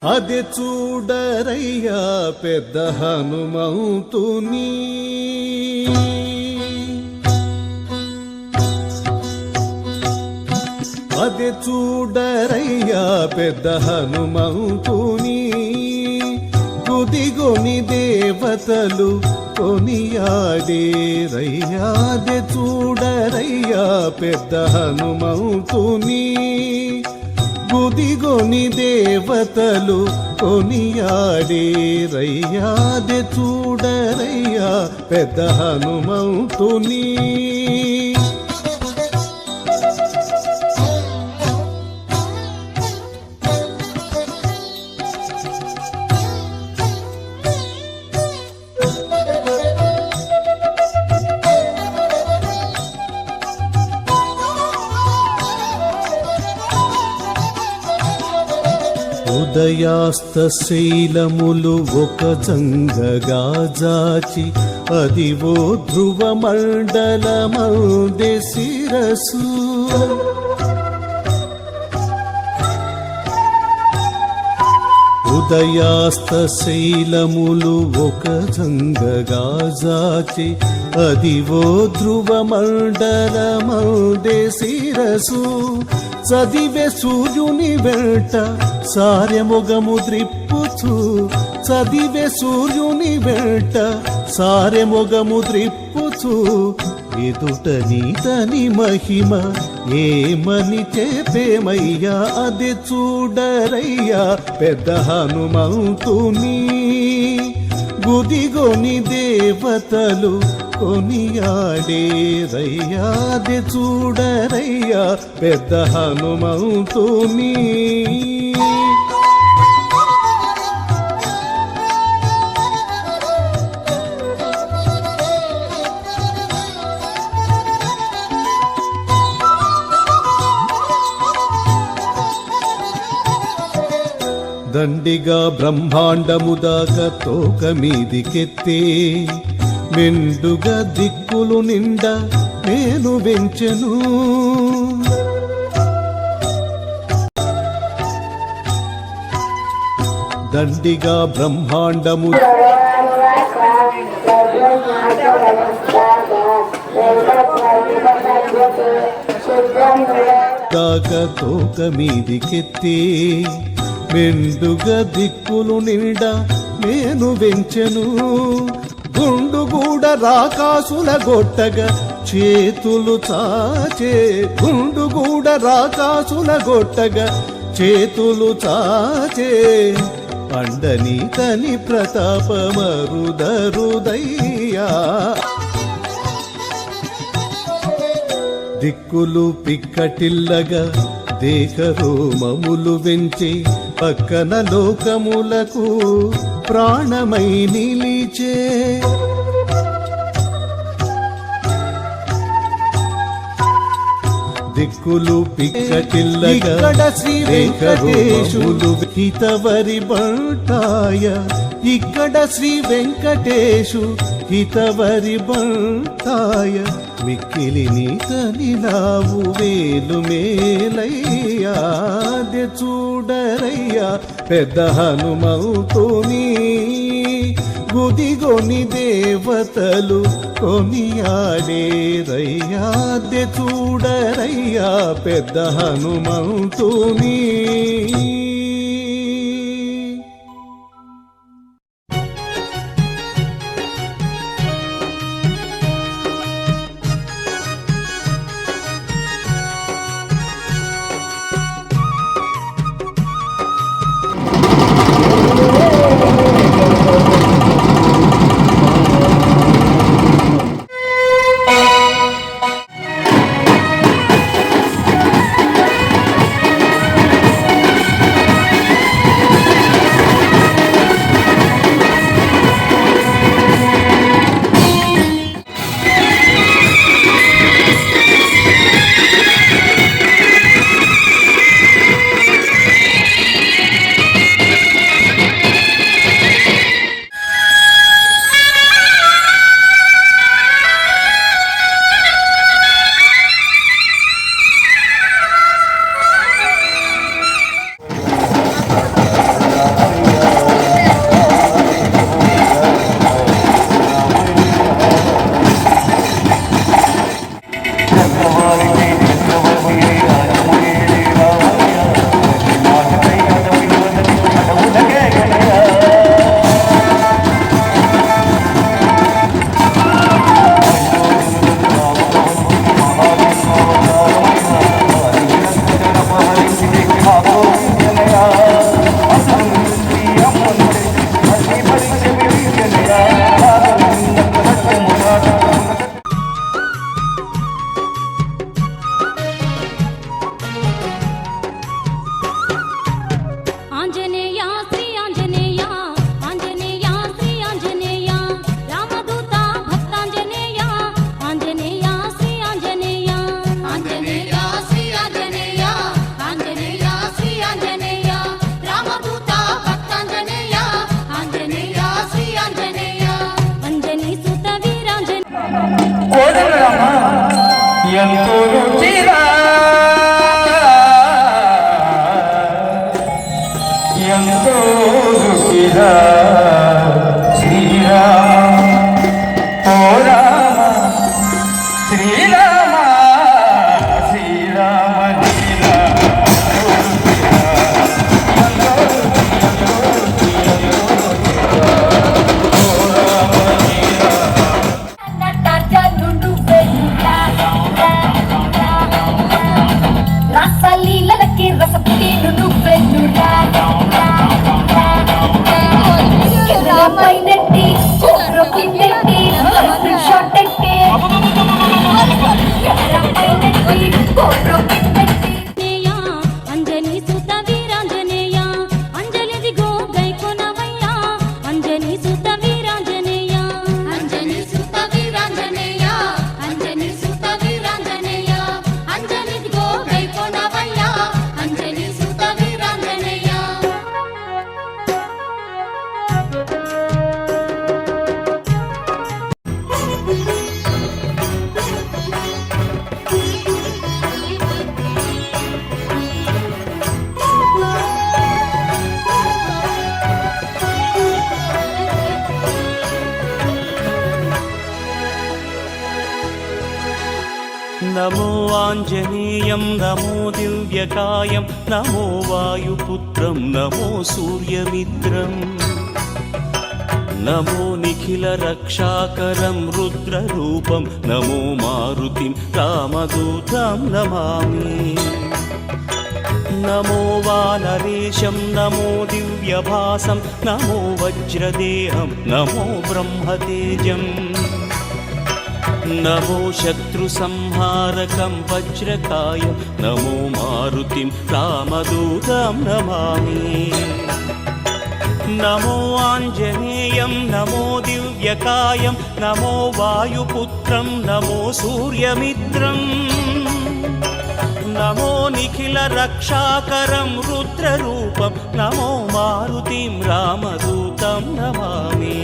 అది చూడరయ్యా పెద్ద హనుమంతుని, అది చూడరయ్యా పెద్ద హనుమంతుని, గుదిగొని దేవతలు కొనియాడేరయ్యా. అది చూడరయ్యా పెద్ద హనుమంతుని, గుదిగొని దేవతలు కొనియాడేరయ్యా. అది చూడరయ్యా పెద్ద హనుమంతుని. ఉదయాస్త శైలములు ఒక జంగగా జాచి, అదివో ధ్రువ మండలమందే శిరసు. ఉదయాస్త శైలములు ఒక జంగగా జాచి, అదివో ధ్రువ మండలమందే శిరసు. చదివే సూర్యుని వెంట సారెమొగము ద్రిప్పుచు, చదివే సూర్యుని వెంట సారెమొగము ద్రిప్పుచు, ఎదుట నీతని మహిమ ఏమని చెప్పేమయ్యా. అది చూడరయ్యా పెద్ద హనుమంతుని, గుదిగొని దేవతలు కొనియాడేరయ్యా. అది చూడరయ్యా పెద్ద హనుమంతుని. దండిగా బ్రహ్మాండము దాకా తోక మీదికెత్తే, మెండుగా దిక్కులు నిండా నేను వెంచెను. దండిగా బ్రహ్మాండము దాకా తోక మీదికెత్తే, మెండుగా దిక్కులు నిండా నేను వెంచెను. గుండు కూడా రాకాసుల గొట్టగా చేతులు చాచే, గుండు కూడా రాకాసుల గొట్టగా చేతులు చాచే, పండని తని ప్రతాపమరుదరుదయ్యా. దిక్కులు పిక్కటిల్లగా దేహరోమములు వెంచి, పక్కన లోకములకు ప్రాణమై నిలిచే. దిక్కులు పిక్కటిల్లగా శ్రీ వెంకటేశులు హితవరి బంటాయ, ఇక్కడ శ్రీ వెంకటేశు హితవరి బంటాయ. మిక్కిలి నీతని నావు వేలు మేలయ్యా. అది చూడరయ్యా పెద్ద హనుమంతుని, గుదిగొని దేవతలు కొనియాడేరయ్యా. అది చూడరయ్యా పెద్ద హనుమంతుని. ఎంతో రుచిరా ఎంతో రుచిరా శ్రీరామ ఓ రామ శ్రీరామ శ్రీరామ రసలీలకి రసపుటీను నువ్వెన్నురా పైనెట్టి పిండెట్టి షాట్ ఎట్టి పైనెట్టి పిండెట్టి అంజనీ సుత వీరాంజనేయ అంజలిది గో గై కొనవయ్యా అంజనీ సుత వీరాంజనేయ అంజనీ సుత వీరాంజనేయ అంజనీ సుత వీరాంజనేయ అంజలిది గో గై కొనవయ్యా అంజనీ సుత వీరాంజనేయ నమో ఆంజనేయం నమో దివ్యకాయం నమో వాయుపుత్రం నమో సూర్యమిత్రం నమో నిఖిల రక్షాకరం రుద్రరూపం నమో మారుతిం రామదూతం నమామి నమో వానరేశం నమో దివ్యభాసం నమో వజ్రదేహం నమో బ్రహ్మతేజం నమో శత్రు సంహారకం వజ్రకాయం నమో మారుతిం రామదూతం నమామి నమో ఆంజనేయం నమో దివ్యకాయం నమో వాయుపుత్రం నమో సూర్యమిత్రం నమో నిఖిల రక్షాకరం రుద్రరూపం నమో మారుతిం రామదూతం నమామి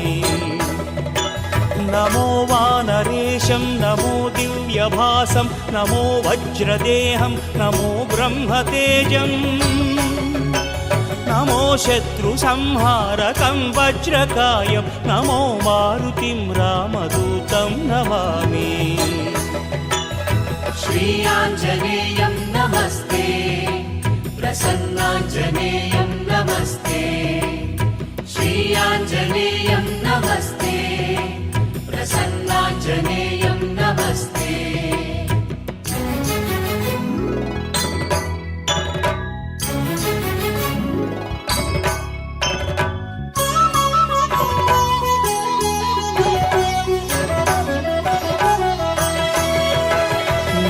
నమో వానరేశం నమో దివ్యభాసం నమో వజ్రదేహం నమో బ్రహ్మతేజం నమో శత్రు సంహారకం వజ్రకాయం నమో మారుతిం రామదూతం నమామి श्रीयाञ्जनेयं नमस्ते प्रसन्नाञ्जनेयं नमस्ते श्रीयाञ्जनेयं नमस्ते प्रसन्नाञ्जनेयं नमस्ते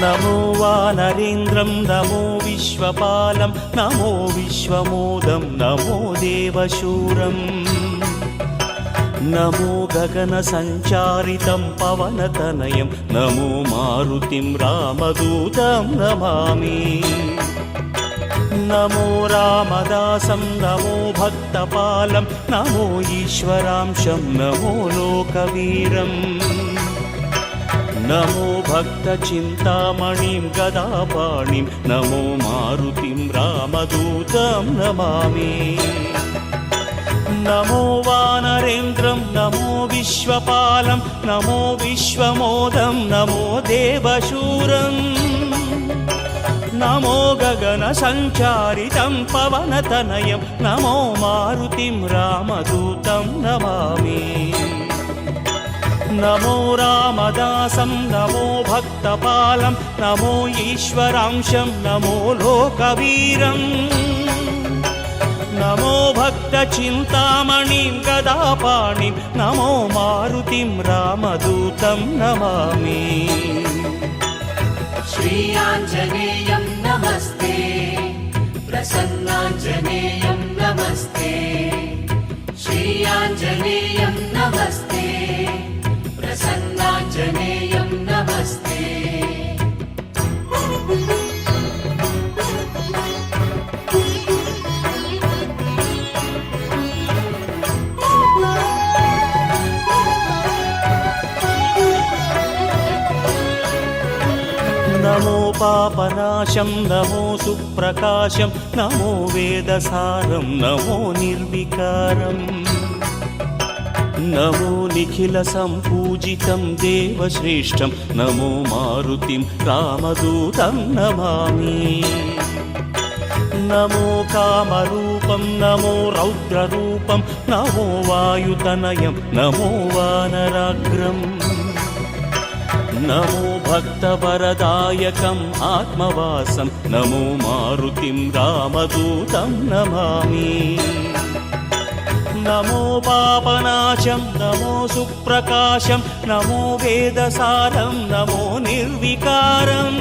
నమో వానరేంద్రం నమో విశ్వపాలం నమో విశ్వమోదం నమో దేవశూరం నమో గగన సంచారితం పవనతనయం నమో మారుతిం రామదూతం నమామి నమో రామదాసం నమో భక్తపాలం నమో ఈశ్వరాంశం నమో లోకవీరం నమో భక్త చింతామణిం గదాపాణిం నమో మారుతిం రామదూతం నమామి నమో వానరేంద్రం నమో విశ్వపాలం నమో విశ్వమోదం నమో దేవశూరం నమో గగన సంచారితం పవనతనయం నమో మారుతిం రామదూతం నమామి నమో రామదాసం నమో భక్తపాలం నమో ఈశ్వరాంశం నమో లోకవీరం నమో భక్త చింతామణిం గదాపాణిం నమో మారుతిం రామదూతం నమామి श्रीयाञ्जनेयं नमस्ते प्रसन्नाञ्जनेयं नमस्ते श्रीयाञ्जनेयं नमस्ते प्रसन्नाञ्जनेयं नमस्ते పాపనాశం నమో సుప్రకాశం నమో వేదసారం నమో నిర్వికారం నమో నిఖిల సంపూజితం దేవశ్రేష్టం నమో మారుతిం రామదూతం నమామి నమో కామరూపం నమో రౌద్రరూపం నమో వాయుతనయం నమో వానరాగ్రం నమో భక్తవరదాయకం ఆత్మవాసం నమో మారుతిం రామదూతం నమామి నమో పాపనాశం నమో సుప్రకాశం నమో వేదసారం నమో నిర్వికారం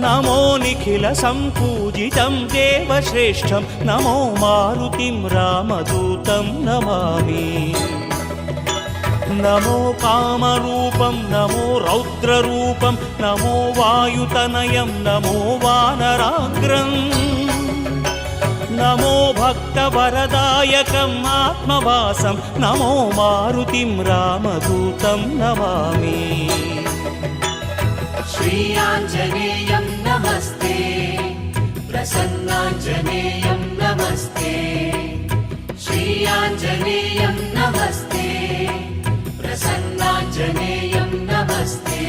నమో నిఖిల సంపూజితం దేవశ్రేష్టం నమో మారుతిం రామదూతం నమామి నమో కామరూపం నమో రౌద్రరూపం నమో వాయుతనయం నమో వానరాగ్రం నమో భక్తవరదాయకం ఆత్మవాసం నమో మారుతిం రామదూతం నమామి श्रीयाञ्जनेयं नमस्ते प्रसन्नाञ्जनेयं नमस्ते श्रीयाञ्जनेयं नमस्ते प्रसन्नाञ्जनेयं नमस्ते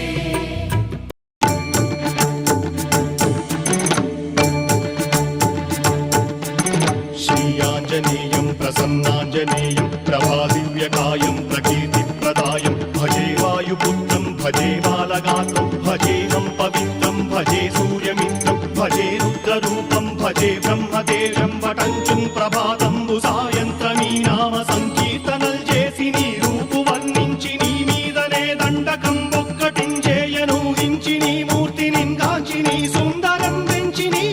श्रीयाञ्जनेयं प्रसन्नाञ्जनेयं प्रभादिव्यकायं प्रकीर्तिप्रदायं भजे वायुपुत्रं भजे बालगात्रं भजेहं पवित्रं भजे सूर्यमित्रं भजे रुद्ररूपं भजे ब्रह्मदेवं वटञ्चुं ప్రభాతంబు సాయంత్రమీ నామ సంకీర్తనల్ చేసి నీ రూపు వర్ణించి నీ మీదనే దండకం ఒక్కటించేయను హించి నీ మూర్తిని గాంచి నీ సుందరం పెంచి నీ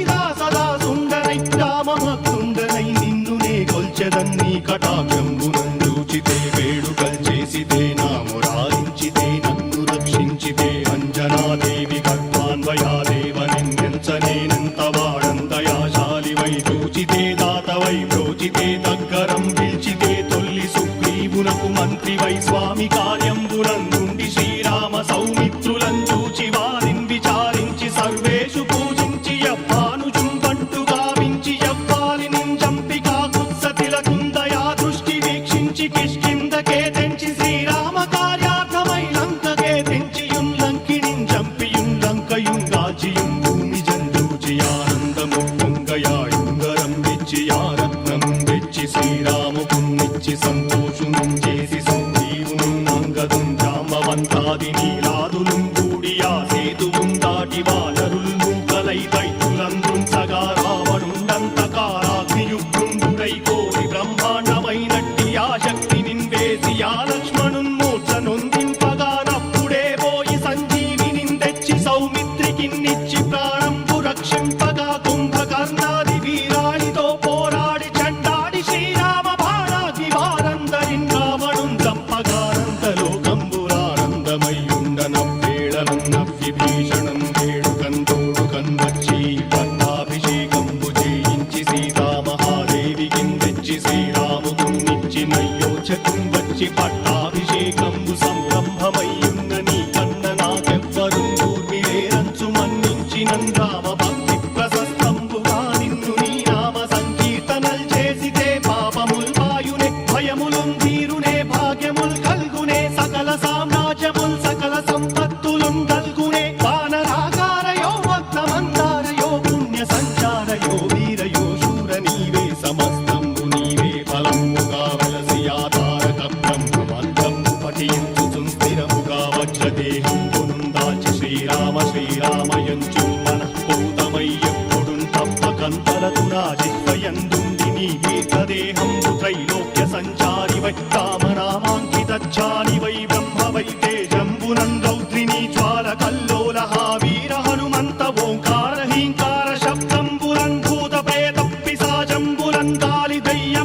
సదా సుందరై రామభక్తుండనై నిన్నునే కొల్చెదన్నీ కటాక్షంబునందూచితే వేడుకల్ చేసితే నామురారించితే నన్ను రక్షించితే అంజనాదేవి గర్భాన్వయాదేవనెంచనేనంత వాడంతయాశాలివై చూచితే దాతవై ప్రోచితే దగ్గరం పిలిచితే తొల్లి సుగ్రీవునకు మంత్రివై స్వామి కార్యంబులందుండి శ్రీరామ సౌమిత్రులం చూచి వారిని విచారించి సర్వేషు పూజించి యవ్వానుజుంబంటు గావించి యవ్వాలిని చంపి కాకుత్సతిలకుందయా దృష్టి వీక్షించి కిష్కిందకే తెంచి శ్రీరామ కార్యార్థమై లంకకే తెంచియుం లంకిణిం చంపియుం లంకయుం రాజియుం భూమి జందూచి ఆనందము పొంగయాయుంగరం విచ్చి ఆరత్నం తెచ్చి శ్రీరాముకున్నిచ్చి సంతోషును చేసి సంజీవును అంగదుం జాంబవంతాది నీలాదులు కూడి ఆ సేతువుం దాటి వానరుల్ మూకలై దైత్యులందుంచగా రావణుండంతకారాగ్నియుగ్రుండుడై కోరి బ్రహ్మాండమైనట్టి ఆ శక్తి నిన్వేసి ఆ లక్ష్మణున్ మూర్ఛ నొందింపగా నప్పుడే పోయి సంజీవిని తెచ్చి సౌమిత్రికిన్నిచ్చి ప్రాణంబు రక్షింపగా కుంభకర్ణాది వీరాళితో పోరాడి చండాడి శ్రీరామ బాణాది వారందరిన్ రావణుం చంపగానంతలోకంబురానందమయ్యుండనవ్వేళనం నవ్విభీషణం వేడుకంతోడుకన్ వచ్చి పట్టాభిషేకంబు చేయించి సీతామహాదేవికిన్ తెచ్చి శ్రీరాముకున్నిచ్చి నయ్యోచకుం వచ్చి పట్టాభిషేకంబు సంరంభమయ్యున్న నీ కన్న నాకెవ్వరు ఊర్మిలేరంచు మన్నించినం రామ భక్తి ప్రశస్తంబుగా నిన్ను నీ నామ సంకీర్తనల్ చేసితే పాపముల్ వాయునే భయములుం తీరునే భాగ్యముల్ కల్గునే సకల సామ్రాజ్యముల్ సకల సంపత్తులుం కల్గునే వానరాకారయో భక్తమందారయో పుణ్య సంచారయో వీరయో శూర నీవే సమస్తంబు నీవే ఫలముగా వెలసి ఆధారక బ్రహ్మమంత్రంబు పఠించుచుం స్థిరముగా వజ్రదేహంబునుం దాచి శ్రీరామ శ్రీరామయంచు మనఃపూతమయ్యెప్పుడుం తప్పకంతలతు నా జిహ్వయందుండి నీ దీర్ఘదేహంబు త్రైలోక్య సంచారివై రామనామాంకితచ్చాలివై బ్రహ్మవై తేజంబునం రౌద్రిణీ జ్వాల కల్లోలహ వీర హనుమంత ఓంకార హీంకార శబ్దంబులం భూత ప్రేత పిశాచంబులం గాలి దయ్య